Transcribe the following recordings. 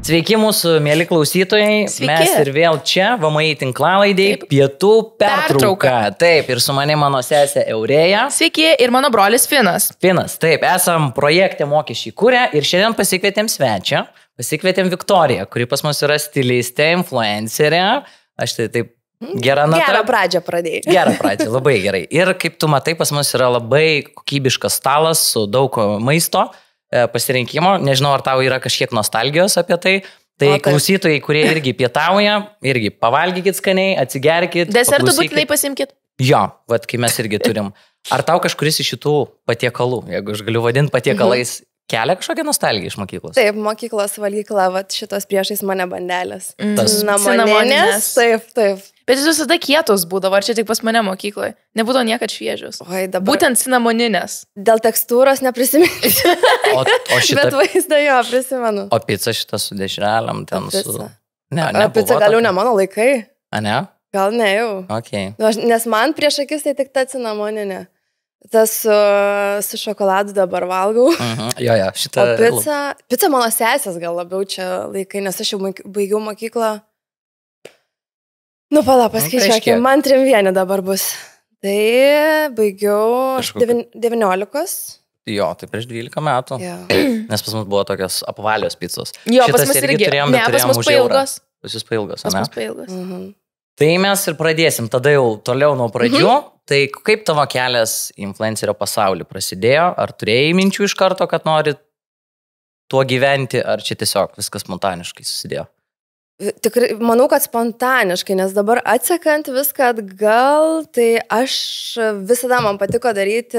Sveiki mūsų mėly klausytojai, Sveiki. Mes ir vėl čia, VMI tinklalaidėj, pietų pertrauka. Taip, ir su manimi mano sesė Eurėja. Sveiki, ir mano brolis Finas. Finas, taip, esam projekte mokesčiai kūrę ir šiandien pasikvietėm svečią, pasikvietėm Viktoriją, kuri pas mus yra stilistė, influencerė. Aš tai taip gerą natą. Gerą pradžią pradėjai. Gerą pradžią, labai gerai. Ir kaip tu matai, pas mus yra labai kokybiškas stalas su daug maisto pasirinkimo. Nežinau, ar tau yra kažkiek nostalgijos apie tai. Tai klausytojai, kurie irgi pietauja, irgi pavalgykit skaniai, atsigerkit. Desertų būtinai pasimkit. Jo, vat kai mes irgi turim. Ar tau kažkuris iš šitų patiekalų, jeigu aš galiu vadinti patiekalais, kelia kažkokią nostalgiją iš mokyklos? Taip, mokyklos valgykla, vat šitos priešais mane bandelės. Tas Cinamoninės. Taip. Bet jis visada kietos būdavo, ar čia tik pas mane mokykloje. Nebūdavo niekad šviežios. Oi, dabar. Būtent cinamoninės. Dėl tekstūros neprisiminsiu. O šitą... Bet vaizdą jo prisimenu. O pizza šitą su dešrelėm ten su... Ne, pizza galiu ne mano laikai. A ne? Gal ne jau. Okay. Nes man prieš akis tai tik ta cinamoninė. Tas su šokoladu dabar valgau. Jo, šitą... O pizza mano sesės gal labiau čia laikai, nes aš jau baigiau mokyklą. Nu, pala, paskaičiuokime, man 3 dabar bus. Tai baigiau 19. Jo, tai prieš 12 metų. Jo. Nes pas mus buvo tokios apvalios pizzos. Jo, pas mus irgi turėjom, ne, pas mus pailgos. Pas jūs pailgos, Pas mus pailgos. Tai mes ir pradėsim, tada jau toliau nuo pradžių. Tai kaip tavo kelias influencerio pasaulį prasidėjo? Ar turėjai minčių iš karto, kad nori tuo gyventi, ar čia tiesiog viskas spontaniškai susidėjo? Tikrai, manau, kad spontaniškai, nes dabar atsekant viską atgal, tai aš visada man patiko daryti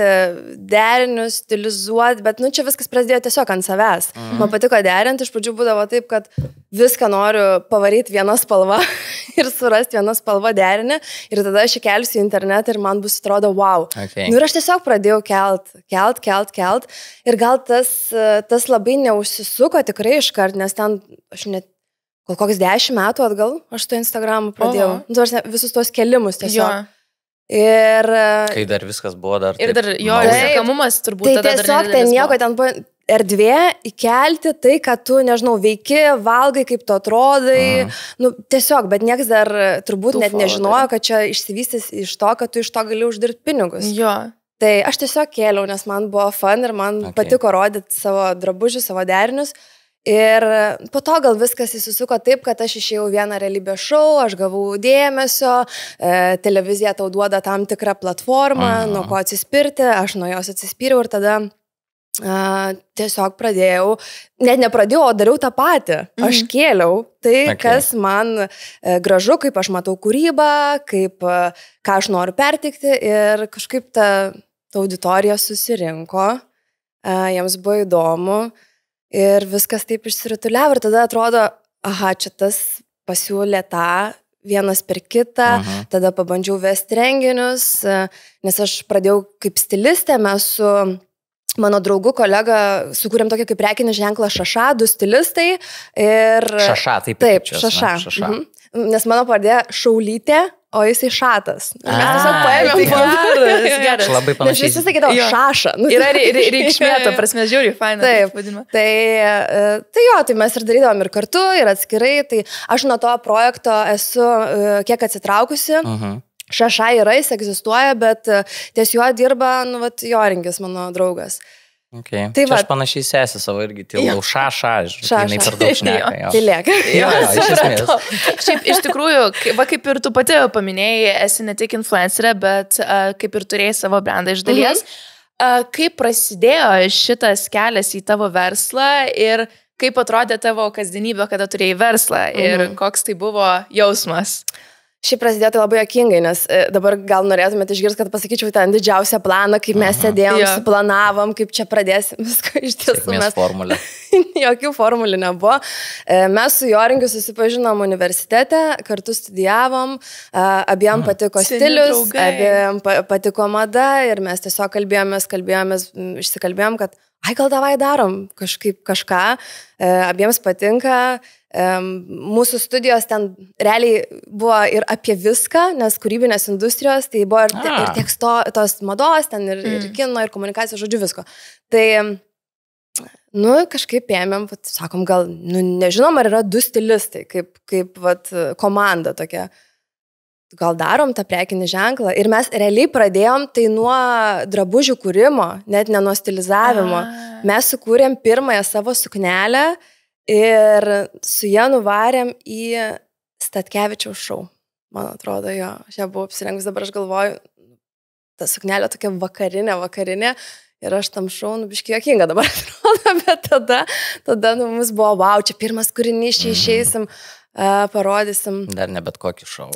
derinius, stilizuoti, bet čia viskas prasidėjo tiesiog ant savęs. Man patiko derinti, iš pradžių būdavo taip, kad viską noriu pavaryti vieną spalvą ir surasti vieną spalvą derinį ir tada aš įkelsiu į internetą ir man bus atrodo wow. Okay. Ir aš tiesiog pradėjau kelt ir gal tas labai neužsisuko tikrai iškart, nes ten aš net kokius 10 metų atgal aš to Instagramą pradėjau. Visus tos kelimus tiesiog. Jo. Ir... Kai dar viskas buvo dar... Ir dar jo sekamumas turbūt. Tai tiesiog ten nieko, ten buvo erdvė įkelti tai, kad tu, nežinau, veiki, valgai, kaip tu atrodai. Tiesiog, bet nieks dar turbūt net nežinojo, kad čia išsivystys iš to, kad tu iš to gali uždirbti pinigus. Jo. Tai aš tiesiog kėliau, nes man buvo fun ir man patiko rodyti savo drabužius, savo derinius. Ir po to gal viskas įsisuko taip, kad aš išėjau vieną realybės šou, aš gavau dėmesio, televizija tau duoda tam tikrą platformą, nuo ko atsispirti, aš nuo jos atsispyriau ir tada tiesiog pradėjau, net nepradėjau, o dariau tą patį. Aš kėliau tai, kas man gražu, kaip aš matau kūrybą, ką aš noriu perteikti ir kažkaip ta auditorija susirinko, jiems buvo įdomu. Ir viskas taip išsirituliavo ir tada atrodo, čia tas pasiūlė tą vienas per kitą, tada pabandžiau vesti renginius, nes aš pradėjau kaip stilistė, mes su mano draugu, kolega, sukūrėm tokį kaip prekinį ženklą Šaša, 2 stilistai. Ir... Šaša, taip, Šaša. Nes mano pavardė Šaulytė, o jisai Šatas. Mes tiesiog paėmėm. Geras. Aš labai panašiai. Nes visi sakydavo Šaša. Yra reikšmė, to prasme, žiūri, faina. Taip, tai mes ir darydavom ir kartu, ir atskirai. Tai aš nuo to projekto esu kiek atsitraukusi. Šaša yra, jis egzistuoja, bet ties juo dirba, Joringis, mano draugas. Okay. Tai aš panašiai sesę savo irgi tylau. Šaša, jinai per daug šneka. Tylėk. Jo, iš esmės. Šiaip, iš tikrųjų, kaip ir tu pati paminėjai, esi ne tik influencerė, bet kaip ir turėjai savo brandą iš dalies. Kaip prasidėjo šitas kelias į tavo verslą ir kaip atrodė tavo kasdienybė, kada turėjai verslą ir koks tai buvo jausmas? Šiaip prasidėjo tai labai jokingai, nes dabar gal norėtumėte išgirsti, kad pasakyčiau ten didžiausią planą, kaip mes sėdėjom, suplanavom, kaip čia pradėsim viską iš tiesų. Sėkmės formulė. Jokių formulių nebuvo. Mes su Joringiu susipažinom universitete, kartu studijavom, abiem patiko stilius, abiem patiko mada ir mes tiesiog kalbėjomės, išsikalbėjom, kad gal davai darom kažką, abiems patinka. Mūsų studijos ten realiai buvo ir apie viską, nes kūrybinės industrijos, tai buvo ir teksto, tos mados, ten ir kino, ir komunikacijos, žodžiu visko. Tai Kažkaip ėmėm, sakom, gal, nežinom, ar yra 2 stilistai, kaip komanda tokia. Gal darom tą prekinį ženklą. Ir mes realiai pradėjom tai nuo drabužių kūrimo, net ne nuo stilizavimo. Mes sukūrėm pirmąją savo suknelę ir su ją nuvarėm į Statkevičiaus šou. Man atrodo, jo. Aš ją buvau apsirengus, dabar aš galvoju, ta suknelė tokia vakarinė. Ir aš tam šau, biškai jokinga dabar atrodo, bet tada mums buvo, wow, čia pirmas kūrinys, čia išeisim, parodysim. Dar ne bet kokį šau.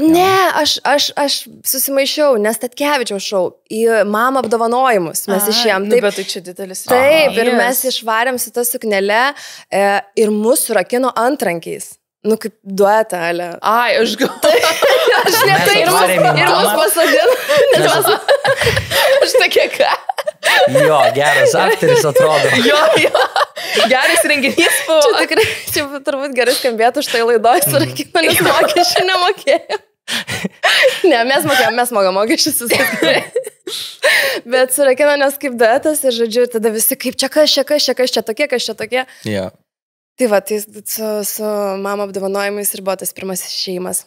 Ne, aš susimaišiau, nes Statkevičiaus šau į mamą apdovanojimus mes išėjom. Bet tai čia didelis. Taip, ir mes išvarėm su tą suknelę ir mūsų rakino antrankiais. Kaip duetą, ale. Aš galvoju. Aš netai ir mus pasadinu. Aš tokia ką. Jo, geras aktorius atrodo. Jo. Geras renginys buvo. Čia tikrai, čia turbūt gerai skambėtų štai laidoj su rakino, nes mokesčių nemokėjom. Ne, mes mokam mokesčius visus. Bet su rakino nes kaip duetas ir žodžiu, tada visi kaip čia kas čia tokie. Jo. Tai tai su mama apdovanojimais ir buvo tas pirmasis išėjimas.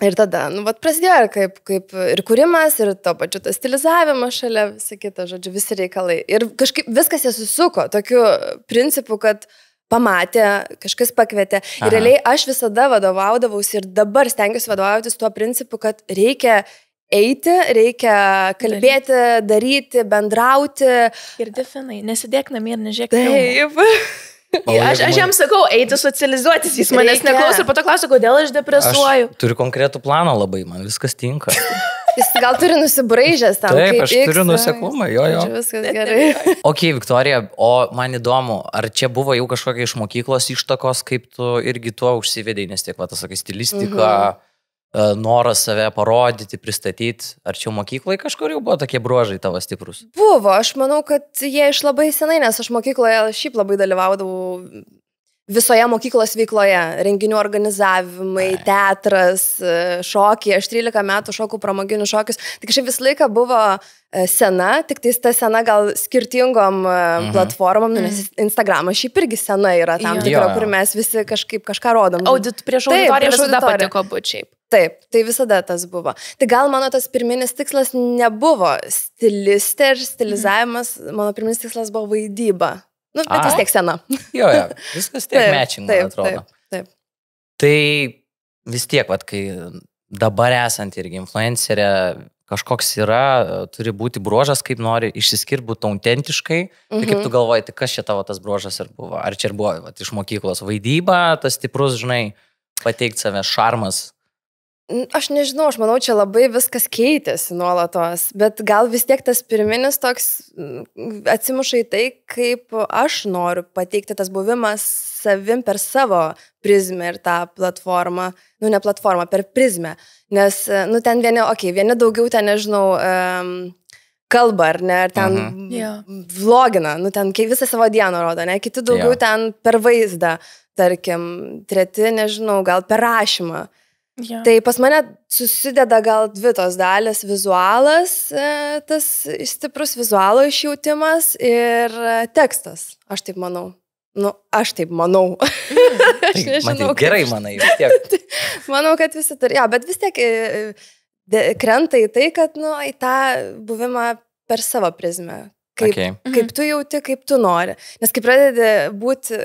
Ir tada, prasidėjo kaip ir kūrimas, ir to pačiu tas stilizavimas šalia, visą kitą, žodžiu, visi reikalai. Ir kažkaip viskas jie susuko, tokiu principu, kad pamatė, kažkas pakvietė. Ir realiai aš visada vadovaudavausi ir dabar stengiuosi vadovautis tuo principu, kad reikia eiti, reikia kalbėti, daryti, bendrauti. Ir definai, nesidėk namie ir nežiūrėk. Taip. Aš jam sakau, eiti socializuotis, jis manęs neklauso ir po to klauso, kodėl aš depresuoju. Aš turiu konkretų planą labai, man viskas tinka. Jis gal turi nusibraižęs tam. Taip, aš turiu nuseklumą, jo. Viskas gerai. Ok, Viktorija, o man įdomu, ar čia buvo jau kažkokia iš mokyklos ištakos, kaip tu irgi tuo užsivedei, nes tiek, sakai, stilistika, noras save parodyti, pristatyti. Ar čia mokykloje kažkur jau buvo tokie bruožai tavo stiprus? Buvo, aš manau, kad jie iš labai senai, nes aš mokykloje šiaip labai dalyvaudavau visoje mokyklos veikloje. Renginių organizavimai, teatras, šokiai. Aš 13 metų šokau pramoginių šokius. Tik šiaip visą laiką buvo sena, tik tai ta sena gal skirtingom platformom, nes Instagramas šiaip irgi sena yra tam tikra, kur mes visi kažką rodom. Prieš auditoriją visada patiko būt šiaip. Taip, tai visada tas buvo. Tai gal mano tas pirminis tikslas nebuvo stilistė ir stilizavimas, mano pirminis tikslas buvo vaidyba. Bet vis tiek sena. Jo, viskas tiek matching, man atrodo. Taip. Tai vis tiek, kai dabar esant irgi influencerė, kažkoks yra, turi būti bruožas, kaip nori išsiskirti, būti autentiškai. Tai kaip tu galvoji, tai kas čia tavo tas bruožas ir buvo? Ar čia ir buvo iš mokyklos vaidyba, tas stiprus, pateikti save, šarmas? Aš nežinau, aš manau, čia labai viskas keitėsi nuolatos, bet gal vis tiek tas pirminis toks atsimuša į tai, kaip aš noriu pateikti tas buvimas savim per savo prizmę ir tą platformą, ne platformą, per prizmę, nes, ten vieni daugiau ten, nežinau, kalba, ar ne, ar ten vlogina, ten visą savo dieną rodo, ne, kiti daugiau ten per vaizdą, tarkim, treti, nežinau, gal per rašymą. Tai pas mane susideda gal 2 tos dalis, vizualas, tas stiprus vizualo išjautimas ir tekstas, aš taip manau. Aš taip manau. Aš nežinau. Gerai manai, vis tiek. Manau, kad visi turi, bet vis tiek krenta į tai, kad, į tą buvimą per savo prizmę. Kaip tu jauti, kaip tu nori. Nes kai pradedi būti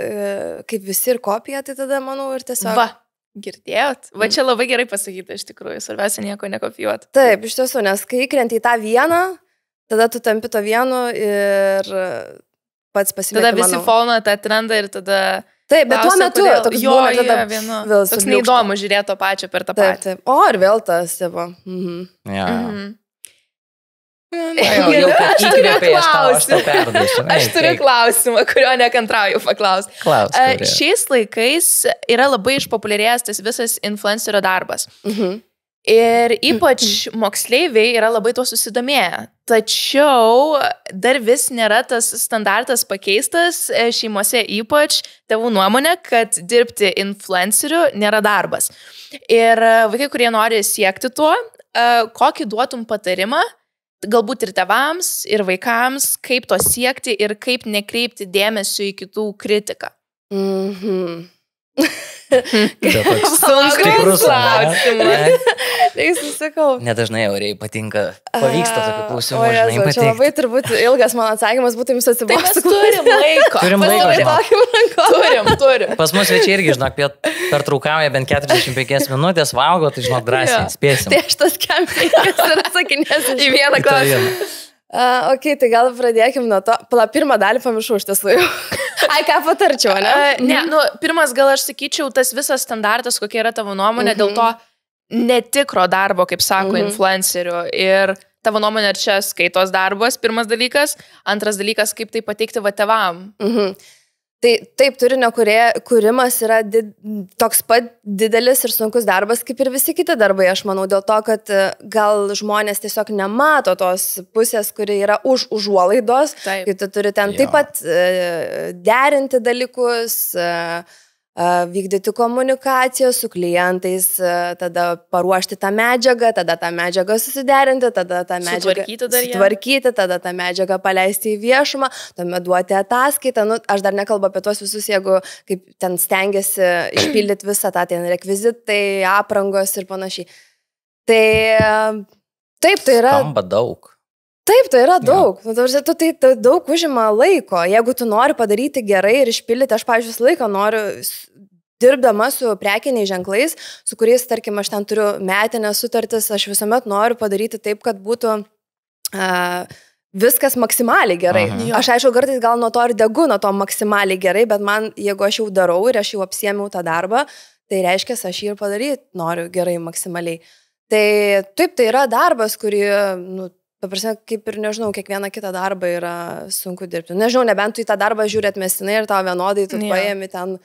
kaip visi ir kopija, tai tada, manau, ir tiesiog... Girdėjot? Va čia labai gerai pasakyta iš tikrųjų, svarbiausia nieko nekopijuoti. Taip, iš tiesų, nes kai įkrenti į tą vieną, tada tu tampi to vienu ir pats pasimeti, tada visi follow tą trendą ir tada... Taip, bet tuo metu toks būna tada toks neįdomu žiūrėti to pačio per tą patį. Taip. O, ir vėl tas, buvo. Aš turiu klausimą, kurio nekantrauju paklausti. Šiais laikais yra labai išpopuliarėjęs tas visas influencerio darbas. Ir ypač moksleiviai yra labai tuo susidomėję. Tačiau dar vis nėra tas standartas pakeistas šeimose, ypač tėvų nuomonė, kad dirbti influenceriu nėra darbas. Ir vaikai, kurie nori siekti tuo, kokį duotum patarimą galbūt ir tėvams, ir vaikams, kaip to siekti ir kaip nekreipti dėmesio į kitų kritiką? Tai toks stiprus klausimas. Tai susakau. Nedažnai Aurėjai patinka. Pavyksta tokių klausimų. Čia labai turbūt ilgas mano atsakymas būtų jums atsibosti. Tai mes turim laiko. Turim. Pas mus svečiai irgi, žinok, pertraukauja bent 45 minutės, valgo, tai žinok, drąsiai, spėsim. Tai aš tas kempikas ir atsakinėsiu į vieną klausimą. Ok, tai gal pradėkim nuo to. Pirmą dalį pamiršau iš tiesų. Ai, ką patarčiau, ne? Ne, pirmas gal aš sakyčiau, tas visas standartas, kokia yra tavo nuomonė, dėl to netikro darbo, kaip sako influencerių. Ir tavo nuomonė, ar čia skaitos darbas, pirmas dalykas. Antras dalykas, kaip tai pateikti va tėvam. Tai taip, turinio kūrimas yra toks pat didelis ir sunkus darbas, kaip ir visi kiti darbai, aš manau, dėl to, kad gal žmonės tiesiog nemato tos pusės, kuri yra už užuolaidos, kai tu turi ten taip pat derinti dalykus, vykdyti komunikaciją su klientais, tada paruošti tą medžiagą, tada tą medžiagą susiderinti, tada tą medžiagą sutvarkyti, tada tą medžiagą paleisti į viešumą, tuomet duoti ataskaitą. Aš dar nekalbu apie tuos visus, jeigu kaip ten stengiasi išpildyti visą tą ten rekvizitai, aprangos ir panašiai. Tai taip, tai yra... Skamba daug. Taip, tai yra daug. Tai daug užima laiko. Jeigu tu nori padaryti gerai ir išpildyti, aš, pavyzdžiui, laiko noriu, dirbdama su prekiniais ženklais, su kuriais, tarkim, aš ten turiu metinės sutartis, aš visuomet noriu padaryti taip, kad būtų viskas maksimaliai gerai. Aš, aišku, kartais gal nuo to ir degu, nuo to maksimaliai gerai, bet man, jeigu aš jau darau ir aš jau apsiėmiau tą darbą, tai reiškia, aš jį ir padaryti noriu gerai maksimaliai. Tai taip, tai yra darbas, kurį, paprasme, kaip ir nežinau, kiekvieną kitą darbą yra sunku dirbti. Nežinau, nebent tu į tą darbą žiūri atmestinai ir tau vienodai, tu paėmi ten.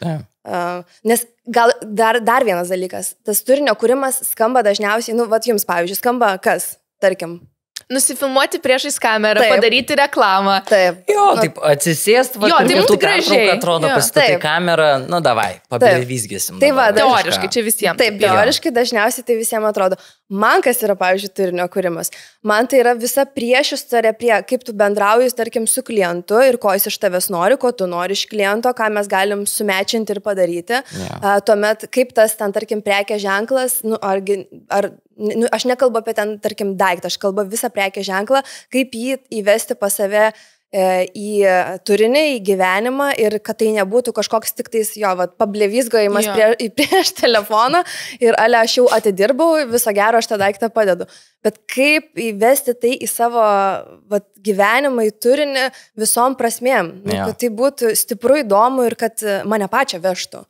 Nes gal dar vienas dalykas, tas turinio kūrimas skamba dažniausiai, jums, pavyzdžiui, skamba kas, tarkim. Nusifilmuoti priešais kamerą, padaryti reklamą. Taip. Taip atsisėst, tu pertrauką, atrodo, pasistatai kamerą, davai, pabėvizgėsim. Tai va, teoriškai čia visiems. Taip, teoriškai dažniausiai tai visiems atrodo. Man kas yra, pavyzdžiui, turinio kūrimas? Man tai yra visa priešistorė prie, kaip tu bendrauji, tarkim, su klientu ir ko jis iš tavęs nori, ko tu nori iš kliento, ką mes galim sumečinti ir padaryti. Tuomet, kaip tas ten, tarkim, prekės ženklas, aš nekalbu apie ten, tarkim, daiktą, aš kalbu visą prekės ženklą, kaip jį įvesti pas save į turinį, į gyvenimą ir kad tai nebūtų kažkoks tik tais pablevizgojimas prieš telefoną ir aš jau atidirbau, viso gero aš tą daiktą padedu. Bet kaip įvesti tai į savo gyvenimą, į turinį visom prasmėm, kad tai būtų stipru, įdomu ir kad mane pačią vežtų.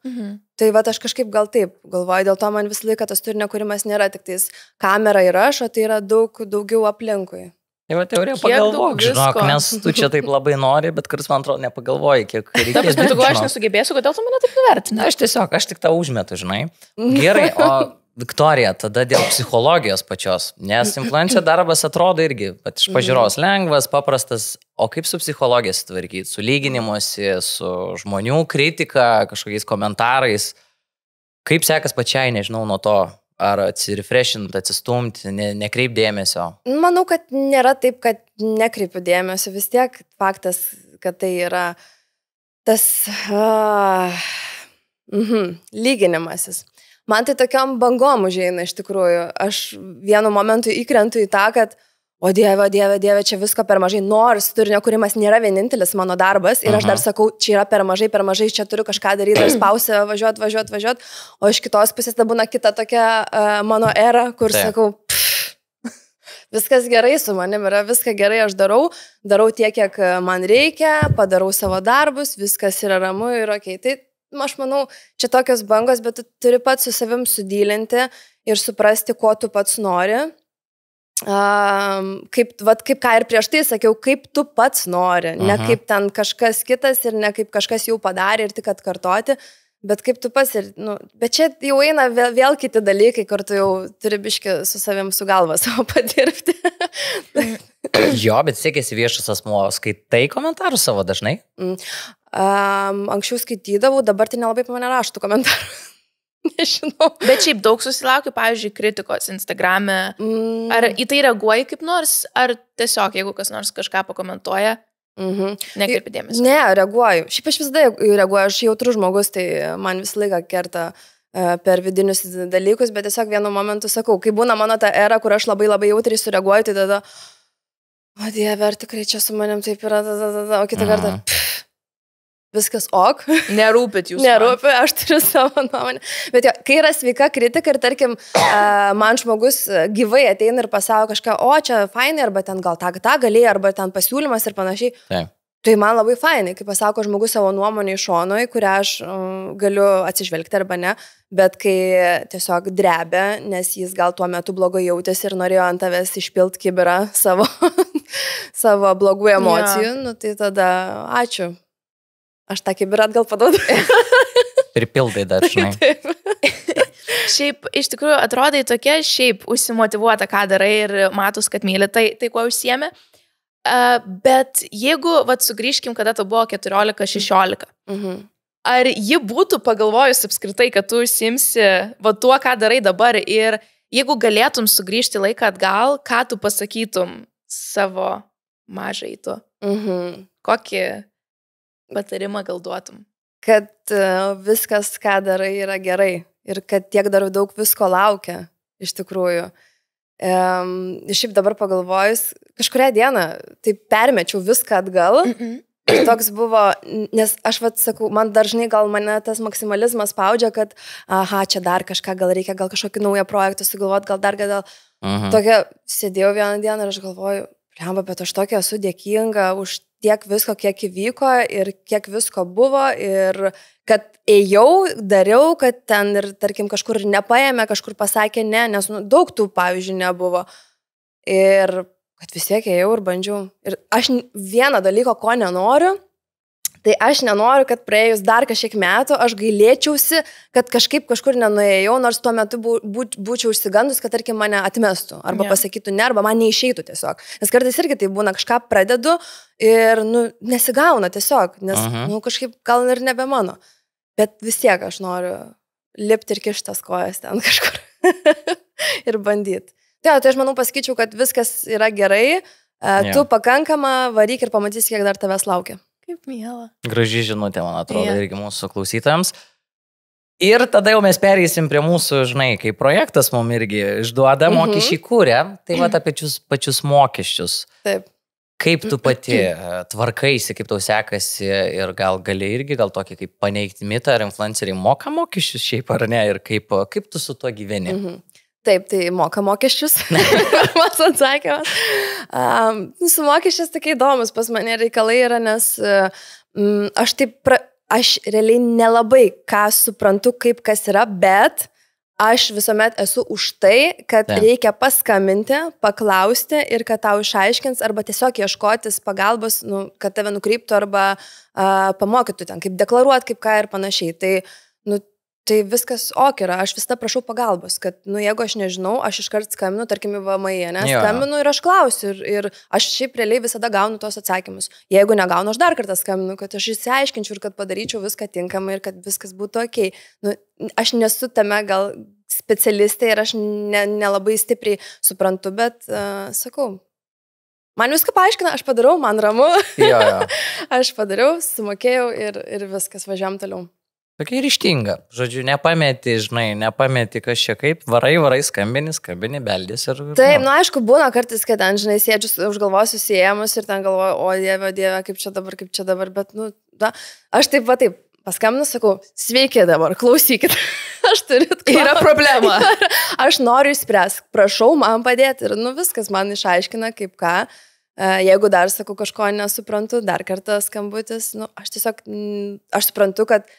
Tai aš kažkaip gal taip galvoju, dėl to man visą laiką tas turinio kūrimas nėra tik tais kamera ir aš, o tai yra daugiau aplinkui. Tai teorija pagalvok, žinok, nes tu čia taip labai nori, bet kuris, man atrodo, nepagalvoji, kiek reikės. Bet aš nesugebėsiu, kodėl tu mane taip nuvertini? Aš tik tą užmetu, žinai. Gerai, o Viktorija, tada dėl psichologijos pačios, nes influencer darbas atrodo irgi, bet iš pažiūros lengvas, paprastas, o kaip su psichologija sutvarkyti, su lyginimuose, su žmonių kritika, kažkokiais komentarais, kaip sekas pačiai, nežinau, nuo to. Ar atsirefreshint, atsistumti, nekreip dėmesio? Manau, kad nėra taip, kad nekreipiu dėmesio. Vis tiek faktas, kad tai yra tas lyginimasis. Man tai tokiam bangom užeina iš tikrųjų. Aš vienu momentu įkrentu į tą, kad o dieve, čia visko per mažai, nors turinio kūrimas nėra vienintelis mano darbas ir aš dar sakau, čia yra per mažai, čia turiu kažką daryti, dar spausia važiuot, o iš kitos pusės ta būna kita tokia mano era, kur sakau, viskas gerai su manim yra, viską gerai aš darau tiek, kiek man reikia, padarau savo darbus, viskas yra ramu ir okei. Tai aš manau, čia tokios bangos, bet tu turi pats su savim sudylinti ir suprasti, ko tu pats nori. Kaip ką ir prieš tai sakiau, kaip tu pats nori, ne kaip ten kažkas kitas ir ne kaip kažkas jau padarė ir tik atkartoti, bet kaip tu pats ir, bet čia jau eina vėl kiti dalykai, kur tu jau turi biški su savim su galva savo padirbti. Jo, bet siekėsi viešas asmuo, skaitai komentarus savo dažnai? Anksčiau skaitydavau, dabar tai nelabai po mane raštų komentarų. Nežinau. Bet šiaip daug susilaukiu, pavyzdžiui, kritikos Instagram'e. Ar į tai reaguoji kaip nors, ar tiesiog, jeigu kas nors kažką pakomentuoja, nekreipi dėmesio? Ne, reaguoju. Šiaip aš visada reaguoju, aš jautrus žmogus, tai man visą laiką kerta per vidinius dalykus, bet tiesiog vienu momentu sakau, kai būna mano ta era, kur aš labai labai jautriai sureaguoju, tai tada, o Dieve, ar tikrai čia su manim taip yra, o kitą kartą, viskas ok. Nerūpit jūs. Nerūpi, aš turiu savo nuomonę. Bet jo, kai yra sveika kritika ir tarkim, man žmogus gyvai ateina ir pasako kažką, o čia fainai, arba ten gal tą galėjai, arba ten pasiūlymas ir panašiai. Tai man labai fainai, kai pasako žmogus savo nuomonę iš šono, į kurią aš galiu atsižvelgti arba ne, bet kai tiesiog drebia, nes jis gal tuo metu blogai jautėsi ir norėjo ant tavęs išpilt kibirą savo blogų emocijų, nu tai tada ačiū. Aš tą kibirą atgal paduodu. Pripildai dar, žinai. Šiaip, iš tikrųjų, atrodai tokia šiaip užsimotivuota, ką darai ir matus, kad myli tai kuo užsiemi. Bet jeigu, sugrįžkim, kada tu buvo 14-16, ar ji būtų pagalvojus apskritai, kad tu užsiimsi tuo, ką darai dabar ir jeigu galėtum sugrįžti laiką atgal, ką tu pasakytum savo mažai tu? Kokį patarimą gal duotum? Kad viskas, ką darai, yra gerai ir kad tiek dar daug visko laukia, iš tikrųjų. Šiaip dabar pagalvojus, kažkurią dieną tai permečiau viską atgal. Toks buvo, nes aš sakau, man dažnai gal mane tas maksimalizmas spaudžia, kad čia dar kažką gal reikia, gal kažkokį naują projektą sugalvoti, gal tokia sėdėjau vieną dieną ir aš galvoju, bet aš tokia esu dėkinga už tiek visko, kiek įvyko ir kiek visko buvo ir kad ėjau, dariau, kad ten ir, tarkim, kažkur nepaėmė, kažkur pasakė ne, nes daug tų, pavyzdžiui, nebuvo. Ir kad vis tiek ėjau ir bandžiau. Ir aš vieną dalyką, ko nenoriu, tai aš nenoriu, kad praėjus dar kažkiek metų aš gailėčiausi, kad kažkaip kažkur nenuėjau, nors tuo metu būčiau užsigandus, kad, tarkim, mane atmestų arba pasakytų ne, arba man neišeitų tiesiog. Nes kartais irgi tai būna, kažką pradedu ir, nesigauna tiesiog, nes, kažkaip gal ir nebe mano. Bet vis tiek aš noriu lipti ir kištas kojas ten kažkur ir bandyti. Tai aš manau pasakyčiau, kad viskas yra gerai, tu pakankama, varyk ir pamatysi, kiek dar tavęs laukia. Kaip miela. Graži žinutė, man atrodo, irgi mūsų klausytojams. Ir tada jau mes pereisim prie mūsų, žinai, kai projektas mums irgi išduoda, mokesčiai kūrė, tai apie pačius mokesčius. Taip. Kaip tu pati tvarkaisi, kaip tau sekasi ir gal gali irgi gal tokį kaip paneigti mitą, ar influenceriai moka mokesčius šiaip ar ne, ir kaip tu su tuo gyveni? Taip, tai moka mokesčius. Pirmas atsakymas. Su mokesčiais tokie įdomus pas mane reikalai yra, nes aš realiai nelabai ką suprantu, kaip kas yra, bet aš visuomet esu už tai, kad reikia paskambinti, paklausti ir kad tau išaiškins arba tiesiog ieškotis pagalbos, kad tave nukreiptų arba pamokytų ten, kaip deklaruoti, kaip ką ir panašiai. Tai viskas yra, aš visada prašau pagalbos, kad, jeigu aš nežinau, aš iškart skambinu, tarkim, į VMI, skambinu ir aš klausiu ir aš šiaip realiai visada gaunu tos atsakymus. Jeigu negaunu, aš dar kartą skambinu, kad aš išsiaiškinčiau ir kad padaryčiau viską tinkamai ir kad viskas būtų okei. Aš nesu tame gal specialistė ir aš nelabai stipriai suprantu, bet sakau, man viską paaiškina, aš padarau, man ramu, aš padariau, sumokėjau ir viskas, važiuojam toliau. Tokia ryžtinga. Žodžiu, nepameti kas čia kaip, varai, skambini, beldys ir... Taip, aišku, būna kartais, kad ten, sėdžiu už galvos susijėmus ir ten galvoju, o Dieve, kaip čia dabar, bet, aš taip paskambinu, sakau, sveiki dabar, klausykit, aš turiu... Yra problema. Aš noriu išspręsti, prašau man padėti ir, viskas man išaiškina, kaip ką. Jeigu dar, sakau, kažko nesuprantu, dar kartą skambutis, aš suprantu, kad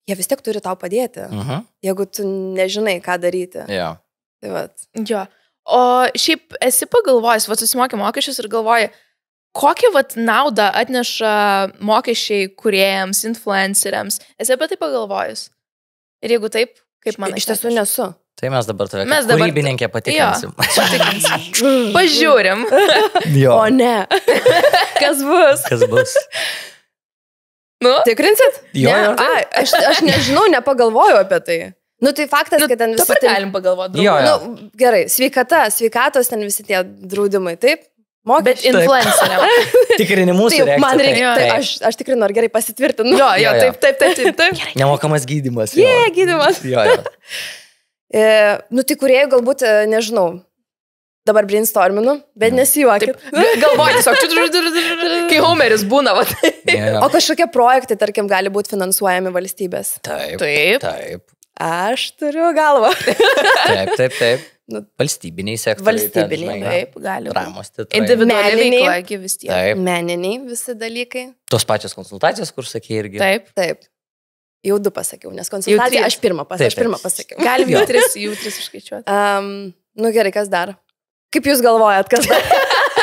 jie vis tiek turi tau padėti, jeigu tu nežinai, ką daryti. Tai vat. Jo. O šiaip esi pagalvojęs, susimokė mokesčius ir galvoji, kokią naudą atneša mokesčiai kūrėjams, influenceriams? Esi apie tai pagalvojęs? Ir jeigu taip, kaip manai? Iš tiesų nesu. Tai mes dabar tave kūrybininkę patikrinsim. Pažiūrim. O ne. Kas bus? Nu? Tikrinsit? Jo, Ne? jo. Aš nežinau, nepagalvojau apie tai. Nu, tai faktas, kad ten visi... Dabar galim pagalvoti. Jo, jo. Nu, gerai, sveikatos ten visi tie draudimai, taip? Bet influenceriam. Tikrinimus Taip, reakcija. man reikia, taip. aš tikrinu, ar gerai pasitvirtinu. Jo, Jo, jo. taip. Nemokamas gydymas. Gydymas. Jo, jo. Nu, tai kuriejų galbūt, nežinau, dabar brainstorminu, bet nesijuokit. Galvoju, tiesiog, kai Homeris būna, va. Jo. O kažkokie projektai, tarkim, gali būti finansuojami valstybės. Taip. Taip. Taip. Aš turiu galvą. Taip. Nu, Valstybiniai sektoriai. valstybiniai, Taip, gali. Ramos teatrai. Individuali Meniniai. veikla, vis tiek. Taip. meniniai visi dalykai. Tos pačios konsultacijos, kur sakė irgi. Taip. Taip. Jau 2 pasakiau, nes konsultacija trys. aš pirmą pasakiau. Galim Jo. jų tris išskaičiuoti. Nu gerai, kas dar? Kaip jūs galvojat, kas dar?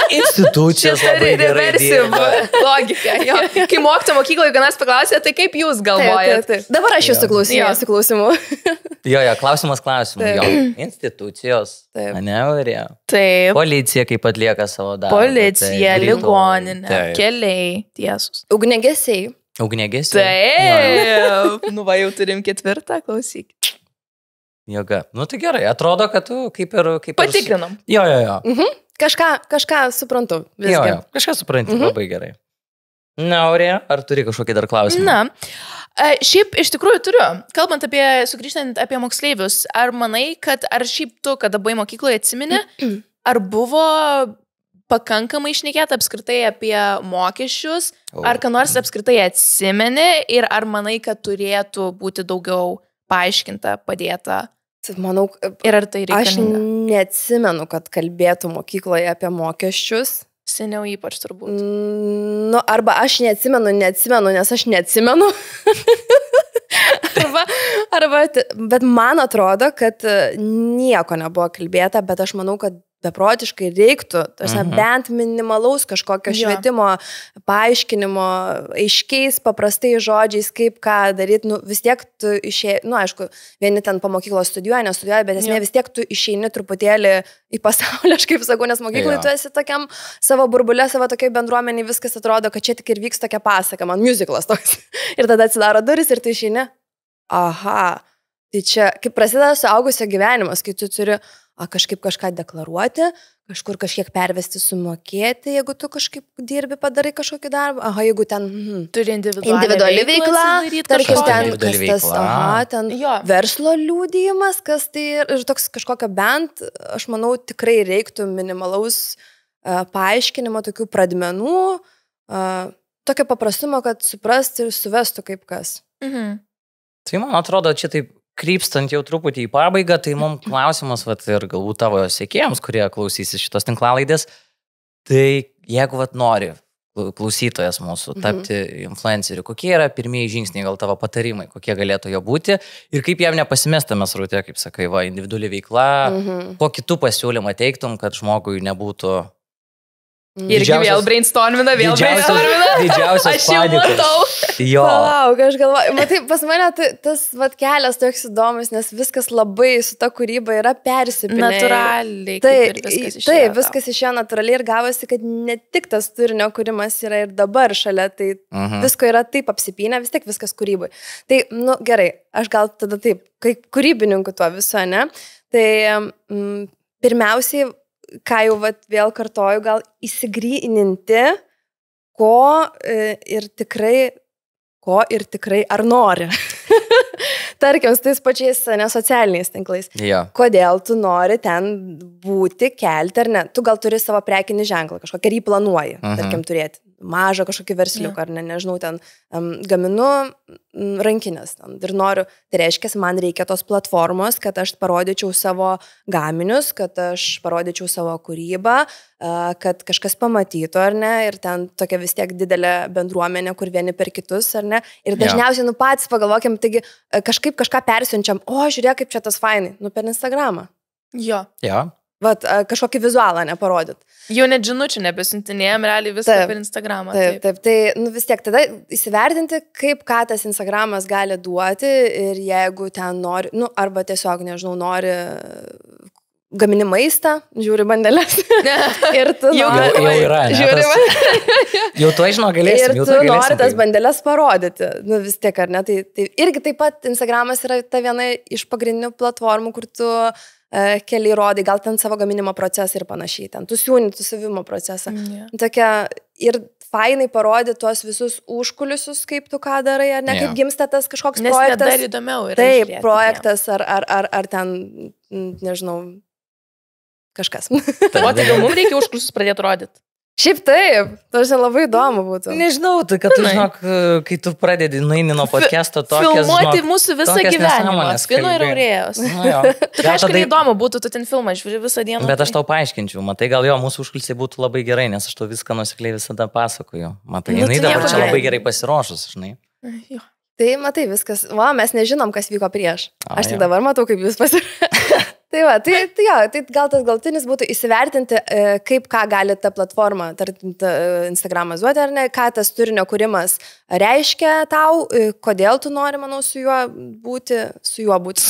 Institucijos labai gerai dirba. Logika. Jo. Kai mokyto mokykloje, jeigu mes paklausė, tai kaip jūs galvojat? Taip. Dabar aš jūsų klausysiu klausimų. Jo, klausimas. Taip. Jo. Institucijos. Taip. Ne, varė. Taip. Policija kaip atlieka savo darbą. Policija, Taip. ligoninė, Taip. keliai, tiesus. Ugnegesiai. Ugniagesiai. Taip. Nu, va, jau turim 4, klausyk. Joga. Nu tai gerai, atrodo, kad tu kaip ir... Patikrinom. Jo. Kažką suprantu. Visgi. Jo. Kažką supranti, labai gerai. Na, Aurė, ar turi kažkokį dar klausimą? Na, šiaip iš tikrųjų turiu. Kalbant apie, sugrįžtant apie moksleivius, ar manai, ar šiaip tu, kada buvai mokykloje, atsimeni, ar buvo pakankamai šnekėta apskritai apie mokesčius, ar ką nors apskritai atsimeni ir ar manai, kad turėtų būti daugiau paaiškinta, padėta? Manau, Ir ar tai aš reikalinga? neatsimenu, kad kalbėtų mokykloje apie mokesčius. Seniau ypač turbūt. Nu, arba aš neatsimenu, nes aš neatsimenu. Bet man atrodo, kad nieko nebuvo kalbėta, bet aš manau, kad beprotiškai reiktų, bent minimalaus kažkokio švietimo, paaiškinimo, aiškiais, paprastai žodžiais, kaip ką daryti. Nu, vis tiek tu išėjai, nu aišku, vieni ten po mokyklos studijuoja, nestudijuoja, bet esmė vis tiek tu išeini truputėlį į pasaulį, aš kaip sakau, nes mokyklai tu esi tokiam savo burbulė, savo tokiai bendruomeniai, viskas atrodo, kad čia tik ir vyks tokia pasaka, man musiclas toks. Ir tada atsidaro duris ir tu išeini. Aha, tai čia, kaip prasideda suaugusio gyvenimas, kai tu turi kažkaip kažką deklaruoti, kažkur kažkiek pervesti, sumokėti, jeigu tu kažkaip dirbi, padarai kažkokį darbą. Aha, jeigu ten turi individuali veikla, tarkim ten, kas tas, ten Jo. verslo liudijimas, kas tai ir toks kažkokio bent, aš manau, tikrai reiktų minimalaus paaiškinimo, tokių pradmenų, tokio paprastumo, kad suprasti ir suvestų kaip kas. Tai man atrodo, čia taip krypstant jau truputį į pabaigą, tai mums klausimas, vat, ir galbūt tavo sekėjams, kurie klausysi šitos tinklalaidės, tai jeigu vat, nori klausytojas mūsų tapti influenceriu, kokie yra pirmieji žingsniai, gal tavo patarimai, kokie galėtų jo būti ir kaip jam nepasimestame sraute, kaip sakai, va, individuali veikla, kokį tu pasiūlymą teiktum, kad žmogui nebūtų... Irgi vėl brainstormina. Didžiausias Aš jau panikos. matau. Jo. Palauk, aš galvoju, matai, pas mane tas vat, kelias toks įdomus, nes viskas labai su ta kūryba yra persipinę. Natūraliai. Taip, viskas išėjo natūraliai ir gavosi, kad ne tik tas turinio kūrimas yra ir dabar šalia, tai visko yra taip apsipinę, vis tiek viskas kūrybai. Tai, nu gerai, aš gal tada taip, kaip kūrybininkų tuo viso, ne? Tai pirmiausiai, ką jau vat, vėl kartoju, gal įsigryninti, ko ir tikrai ar nori. Tarkim, su tais pačiais socialiniais tinklais. Ja. Kodėl tu nori ten būti, kelti ar ne? Tu gal turi savo prekinį ženklą, kažkokį ir jį planuoji, tarkim, turėti. Mažą kažkokį versliuką, ar ne, nežinau, ten gaminu rankinės ir noriu, tai reiškia, man reikia tos platformos, kad aš parodyčiau savo gaminius, kad aš parodyčiau savo kūrybą, kad kažkas pamatytų, ar ne, ir ten tokia vis tiek didelė bendruomenė, kur vieni per kitus, ar ne, ir dažniausiai, nu patys pagalvokim, taigi kažkaip kažką persiunčiam, žiūrėk, kaip čia tas fainai, per Instagramą. Jo. Ja. Vat, kažkokį vizualą neparodyt. Jau net žinučių nebesintinėjom, realiai viską per Instagramą. Taip. Tai vis tiek tada įsivertinti, kaip ką tas Instagramas gali duoti ir jeigu ten nori, arba tiesiog, nežinau, nori gamini maistą, žiūri bandelės. Ir tu jau yra, ne? Žiūri. Jau tu žinau, galėsim. Ir tu nori tas bandelės parodyti. Nu vis tiek, ar ne? Tai irgi taip pat Instagramas yra ta viena iš pagrindinių platformų, kur tu keli rodai, gal ten savo gaminimo procesą ir panašiai. Ten tu siūni, tu savimo procesą. Tokia, ir fainai parodyti tuos visus užkulisius, kaip tu ką darai, ar ne, kaip gimsta tas kažkoks projektas. Nes dar įdomiau yra. Taip, projektas ar ten, nežinau, kažkas. O tai gal mums reikia užkulisius pradėti rodyti? Šiaip taip, tarsi labai įdomu būtų. Nežinau, tai kad tu žinok, kai tu pradedi nueini nuo podcast'o tokias... Filmuoti mūsų visą gyvenimą, Fino ir Aurėjos. Tai aišku, neįdomu būtų, tu ten filmą žiūri visą dieną. Bet aš tau paaiškinčiau, matai, gal jo, mūsų užkulisiai būtų labai gerai, nes aš tau viską nusikliai visada pasakoju. Matai, jinai dabar čia labai gerai pasiruošus, žinai. Tai matai, viskas, mes nežinom, kas vyko prieš. Aš tik dabar matau, kaip jūs pasiruošėte. Tai va, tai gal tas galtinis būtų įsivertinti, kaip ką gali ta platforma, tarkim, Instagramas duoti ar ne, ką tas turinio kūrimas reiškia tau, kodėl tu nori, manau, su juo būti, su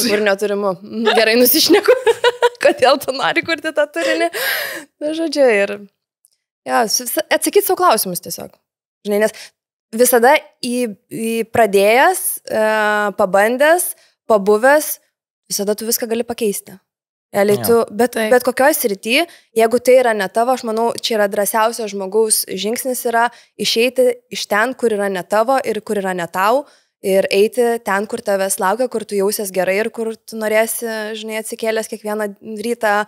turinio turimu. Gerai nusišneku, kodėl tu nori kurti tą turinį. Na, žodžiu, ir atsakyti savo klausimus tiesiog. Žinai, nes visada pradėjęs, pabandęs, pabuvęs, visada tu viską gali pakeisti. Bet kokioj srity, jeigu tai yra ne tavo, aš manau, čia yra drąsiausias žmogaus žingsnis yra išeiti iš ten, kur yra ne tavo ir kur yra ne tau, ir eiti ten, kur tavęs laukia, kur tu jausies gerai ir kur tu norėsi, žinai, atsikėlęs kiekvieną rytą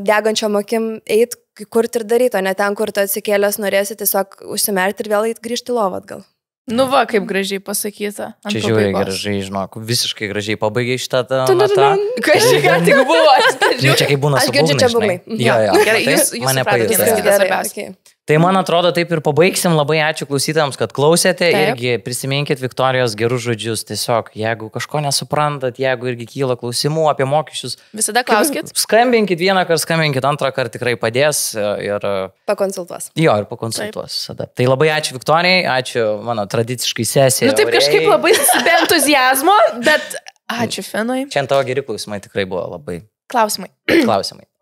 degančiom akim eiti, kurti ir daryti, o ne ten, kur tu atsikėlęs norėsi tiesiog užsimerkti ir vėl eiti grįžti į lovą atgal. Nu va, kaip gražiai pasakyta. Čia žiūrė gražiai, žinok, visiškai gražiai pabaigai šitą natą. Kažką tik buvo, aš nežinau. Čia kaip būna su būgnai. Aš girdžiu čia būgnai. Jo, gerai, jūs mane pajutai. Tai man atrodo, taip ir pabaigsim. Labai ačiū klausytojams, kad klausėte. Irgi prisiminkit Viktorijos gerus žodžius. Tiesiog, jeigu kažko nesuprantat, jeigu irgi kyla klausimų apie mokesčius. Visada klauskit. Skambinkit vieną kartą, skambinkit antrą kartą, tikrai padės. Ir pakonsultuos. Jo, ir pakonsultuos visada. Tai labai ačiū Viktorijai, ačiū mano tradiciškai sesijai. Nu taip kažkaip labai be entuziazmo, bet ačiū Finui. Šiandien tavo geri klausimai tikrai buvo labai. Klausimai.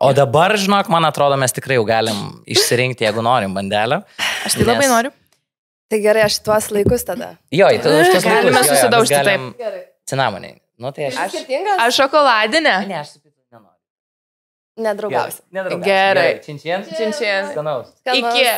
O dabar, žinok, man atrodo, mes tikrai jau galim išsirinkti, jeigu norim bandelę. Aš tai labai noriu. Tai gerai, aš tuos laikus tada. Jo, tai tuos laikus. Galime susidaužti taip. Cinamoniai. Nu, tai aš skirtingas? Aš šokoladinę. Ne, aš su pitu nenoriu. Nedraugausi. Gerai. Činčien. Činčien. Skanaus. Iki.